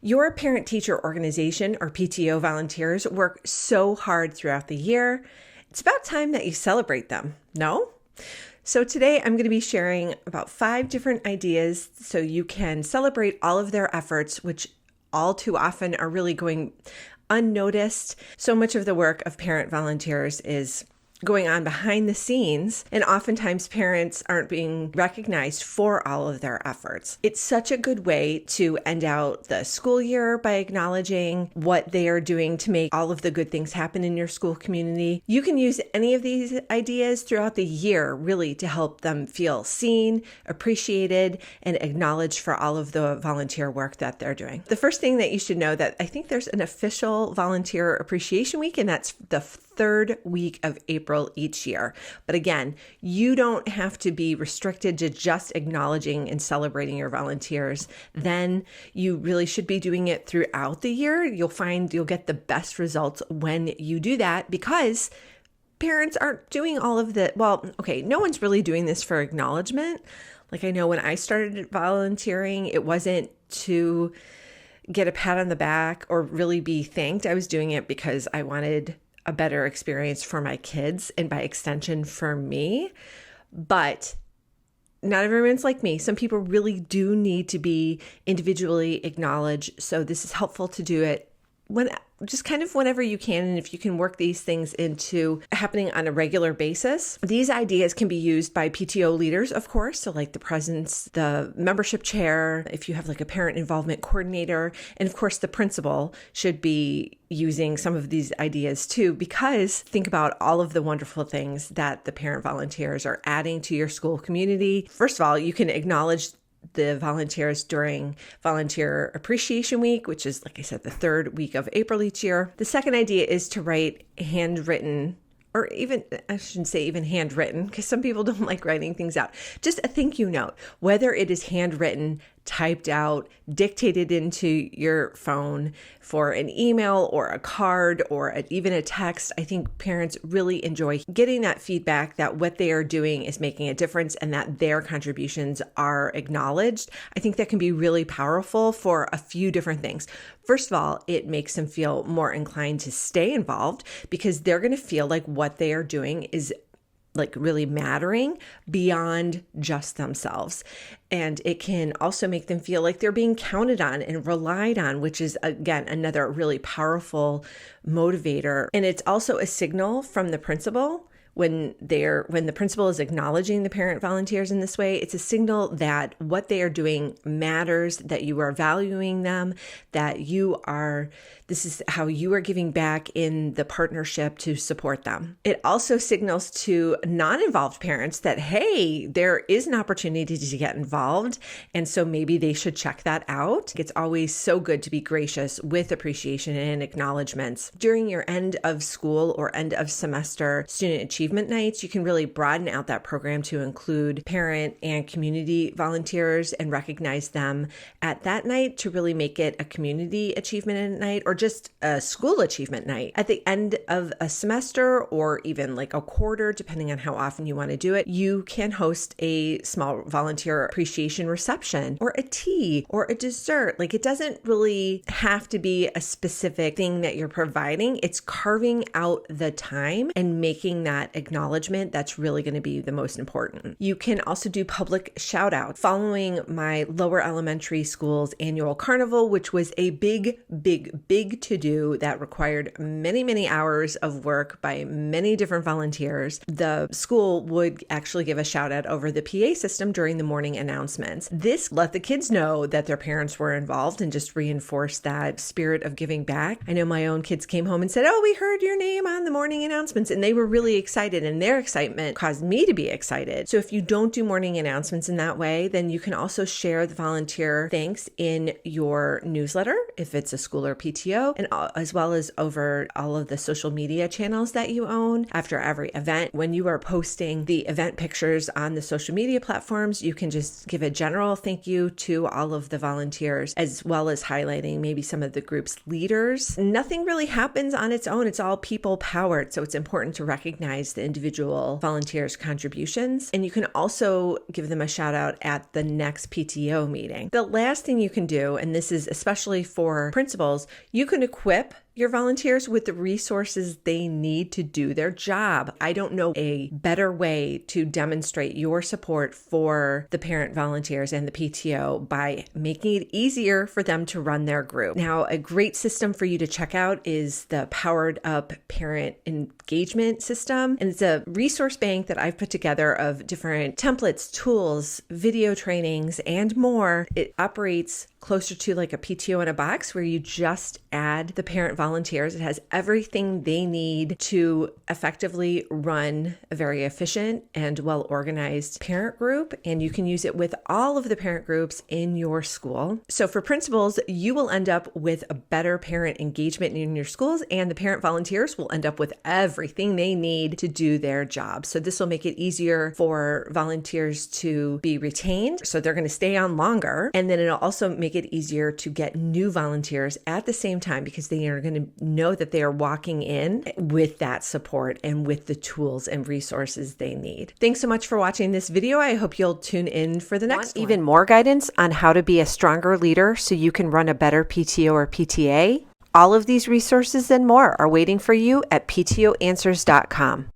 Your parent-teacher organization or PTO volunteers work so hard throughout the year. It's about time that you celebrate them, no? So today I'm going to be sharing about 5 different ideas so you can celebrate all of their efforts, which all too often are really going unnoticed. So much of the work of parent volunteers is going on behind the scenes, and oftentimes parents aren't being recognized for all of their efforts. It's such a good way to end out the school year by acknowledging what they are doing to make all of the good things happen in your school community. You can use any of these ideas throughout the year, really, to help them feel seen, appreciated, and acknowledged for all of the volunteer work that they're doing. The first thing that you should know that I think there's an official Volunteer Appreciation Week, and that's the 3rd week of April each year. But again, you don't have to be restricted to just acknowledging and celebrating your volunteers. Then you really should be doing it throughout the year. You'll find you'll get the best results when you do that because parents aren't doing all of the, no one's really doing this for acknowledgement. Like I know when I started volunteering, it wasn't to get a pat on the back or really be thanked. I was doing it because I wanted a better experience for my kids and by extension for me. But not everyone's like me. Some people really do need to be individually acknowledged. So this is helpful to do it just kind of whenever you can. And if you can work these things into happening on a regular basis, these ideas can be used by PTO leaders, of course. So like the presidents, the membership chair, if you have like a parent involvement coordinator, and of course the principal should be using some of these ideas too, because think about all of the wonderful things that the parent volunteers are adding to your school community. First of all, you can acknowledge the volunteers during Volunteer Appreciation Week, which is, like I said, the 3rd week of April each year. The second idea is to write handwritten, or even, I shouldn't say even handwritten, because some people don't like writing things out. Just a thank you note, whether it is handwritten, typed out, dictated into your phone for an email or a card or even a text. I think parents really enjoy getting that feedback that what they are doing is making a difference and that their contributions are acknowledged. I think that can be really powerful for a few different things. First of all, it makes them feel more inclined to stay involved because they're going to feel like what they are doing is like really mattering beyond just themselves. And it can also make them feel like they're being counted on and relied on, which is, again, another really powerful motivator. And it's also a signal from the principal. When the principal is acknowledging the parent volunteers in this way, it's a signal that what they are doing matters, that you are valuing them, that this is how you are giving back in the partnership to support them. It also signals to non-involved parents that, hey, there is an opportunity to get involved. And so maybe they should check that out. It's always so good to be gracious with appreciation and acknowledgments. During your end of school or end of semester student achievement nights, you can really broaden out that program to include parent and community volunteers and recognize them at that night to really make it a community achievement night or just a school achievement night. At the end of a semester or even like a quarter, depending on how often you want to do it, you can host a small volunteer appreciation reception or a tea or a dessert. Like it doesn't really have to be a specific thing that you're providing. It's carving out the time and making that acknowledgement that's really going to be the most important. You can also do public shout out. Following my lower elementary school's annual carnival, which was a big to do that required many hours of work by many different volunteers, the school would actually give a shout out over the PA system during the morning announcements. This let the kids know that their parents were involved and just reinforced that spirit of giving back. I know my own kids came home and said, "Oh, we heard your name on the morning announcements," and they were really excited, and their excitement caused me to be excited. So if you don't do morning announcements in that way, then you can also share the volunteer thanks in your newsletter if it's a school or PTO, and as well as over all of the social media channels that you own. After every event, when you are posting the event pictures on the social media platforms, you can just give a general thank you to all of the volunteers, as well as highlighting maybe some of the group's leaders. Nothing really happens on its own. It's all people powered. So it's important to recognize recognize the individual volunteers' contributions. And you can also give them a shout out at the next PTO meeting. The last thing you can do, and this is especially for principals, you can equip your volunteers with the resources they need to do their job. I don't know a better way to demonstrate your support for the parent volunteers and the PTO by making it easier for them to run their group. Now, a great system for you to check out is the Powered Up Parent Engagement System. And it's a resource bank that I've put together of different templates, tools, video trainings, and more. It operates closer to like a PTO in a box where you just add the parent volunteers. It has everything they need to effectively run a very efficient and well-organized parent group. And you can use it with all of the parent groups in your school. So for principals, you will end up with a better parent engagement in your schools, and the parent volunteers will end up with everything they need to do their job. So this will make it easier for volunteers to be retained. So they're going to stay on longer. And then it'll also make it easier to get new volunteers at the same time, because they are going to know that they are walking in with that support and with the tools and resources they need. Thanks so much for watching this video. I hope you'll tune in for the next one. Even more guidance on how to be a stronger leader so you can run a better PTO or PTA? All of these resources and more are waiting for you at PTOanswers.com.